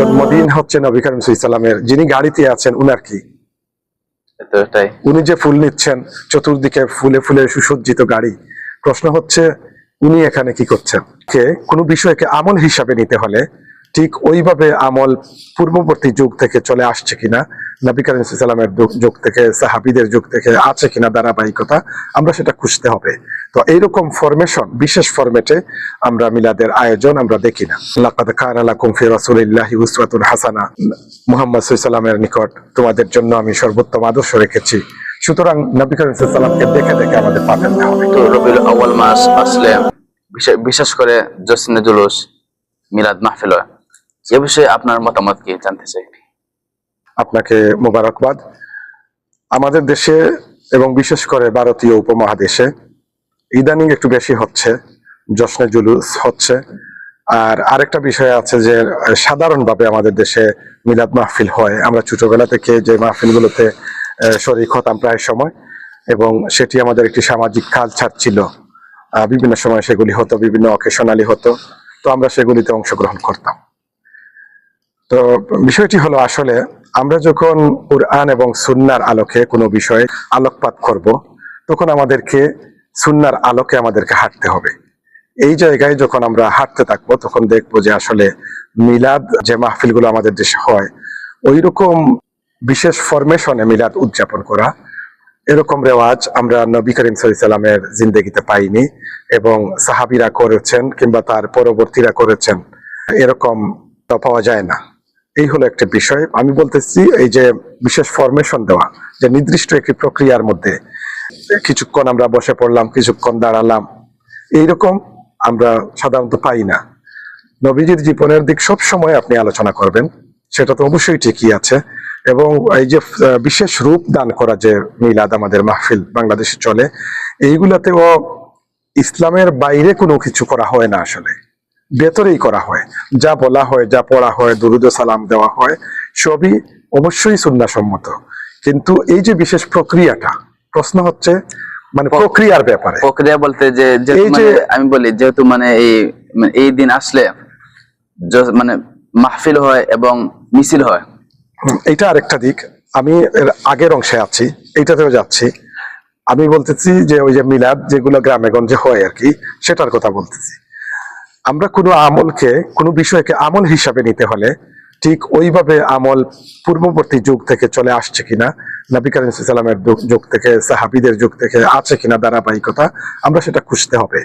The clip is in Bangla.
জন্মদিন হচ্ছে নবী করিম সাল্লাল্লাহু আলাইহি সাল্লামের, যিনি গাড়িতে আছেন উনার কি? উনি যে ফুল নিচ্ছেন, চতুর্দিকে ফুলে ফুলে সুসজ্জিত গাড়ি, প্রশ্ন হচ্ছে উনি এখানে কি করছেন? কোনো বিষয়কে আমল হিসাবে নিতে হলে ঠিক ওইভাবে আমল পূর্ববর্তী যুগ থেকে চলে আসছে কিনা, নবী করিম সাল্লাল্লাহু আলাইহি সাল্লামের যুগ থেকে, সাহাবীদের যুগ থেকে আছে কিনা ধারাবাহিকতা, আমরা সেটা খুঁজতে হবে। তো এইরকম ফরমেশন, বিশেষ ফরম্যাটে আমরা মিলাদের আয়োজন আমরা দেখি না। লাকাদ কানা লাকুম ফি রাসূলিল্লাহি উসওয়াতুন হাসানা, মুহাম্মদ সাল্লাল্লাহু আলাইহি সাল্লামের নিকট তোমাদের জন্য আমি সর্বোত্তম আদর্শ রেখেছি। সুতরাং নবী করিম সাল্লাল্লাহু আলাইহি সাল্লামকে দেখে দেখে আমাদের পা ফেলতে হবে। তো রবিউল আউয়াল মাস আসলে বিশেষ করে জশ্নে জুলুস, মিলাদ মাহফিল, এ বিষয়ে আপনার মতামত কি জানতে চাই? আপনাকে মোবারকবাদ। আমাদের দেশে এবং বিশেষ করে ভারতীয় উপমহাদেশে ইদানিং একটু বেশি হচ্ছে, জশ্নে জুলুস হচ্ছে। আর আরেকটা বিষয় আছে যে সাধারণভাবে আমাদের দেশে মিলাদ মাহফিল হয়। আমরা ছোটবেলা থেকে যে মাহফিলগুলোতে শরীক হতাম প্রায় সময়, এবং সেটি আমাদের একটি সামাজিক কালচার ছিল। বিভিন্ন সময় সেগুলি হতো, বিভিন্ন অকেশনালি হতো, তো আমরা সেগুলিতে অংশগ্রহণ করতাম। তো বিষয়টি হলো, আসলে আমরা যখন কুরআন এবং সুন্নাহর আলোকে কোনো বিষয়ে আলোকপাত করব, তখন আমাদেরকে সুন্নাহর আলোকে আমাদেরকে হাঁটতে হবে। এই জায়গায় যখন আমরা হাঁটতে থাকবো, তখন দেখবো যে আসলে মিলাদ যে মাহফিলগুলো আমাদের দেশে হয়, ওই রকম বিশেষ ফরমেশনে মিলাদ উদযাপন করা, এরকম রেওয়াজ আমরা নবী করিম সাল্লাল্লাহু আলাইহি সাল্লামের জিন্দেগিতে পাইনি, এবং সাহাবীরা করেছেন কিংবা তার পরবর্তীরা করেছেন, এরকম তা পাওয়া যায় না। এই হলো একটা বিষয়। আমি বলতেছি এই যে বিশেষ ফরমেশন দেওয়া, যে নির্দিষ্ট একটি প্রক্রিয়ার মধ্যে কিছুক্ষণ আমরা বসে পড়লাম, কিছুক্ষণ দাঁড়ালাম, এইরকম আমরা সাধারণত পাই না। নবীজির জীবনের দিক সব সময় আপনি আলোচনা করবেন, সেটা তো অবশ্যই ঠিকই আছে। এবং এই যে বিশেষ রূপ দান করা যে মিলাদ আমাদের মাহফিল বাংলাদেশে চলে, এইগুলাতেও ইসলামের বাইরে কোনো কিছু করা হয় না, আসলে ভেতরেই করা হয়। যা বলা হয়, যা পড়া হয়, দুরুদ ও সালাম দেওয়া হয়, সবই অবশ্যই সুন্নাহসম্মত। কিন্তু এই যে বিশেষ প্রক্রিয়াটা, প্রশ্ন হচ্ছে মানে প্রক্রিয়ার ব্যাপারে। প্রক্রিয়া বলতে যে আমি বলি, যেহেতু এই দিন আসলে মানে মাহফিল হয় এবং মিছিল হয়, এটা আরেকটা দিক। আমি এর আগের অংশে আছি, এইটাতেও যাচ্ছি। আমি বলতেছি যে ওই যে মিলাদ যেগুলো গ্রামে গঞ্জে হয় আর কি, সেটার কথা বলতেছি। আমরা কোনো আমলকে, কোনো বিষয়কে আমল হিসাবে নিতে হলে ঠিক ওইভাবে আমল পূর্ববর্তী যুগ থেকে চলে আসছে কিনা, নবী করিম সাল্লাল্লাহু আলাইহি সাল্লামের যুগ থেকে, সাহাবীদের যুগ থেকে আছে কিনা ধারাবাহিকতা, আমরা সেটা খুঁজতে হবে।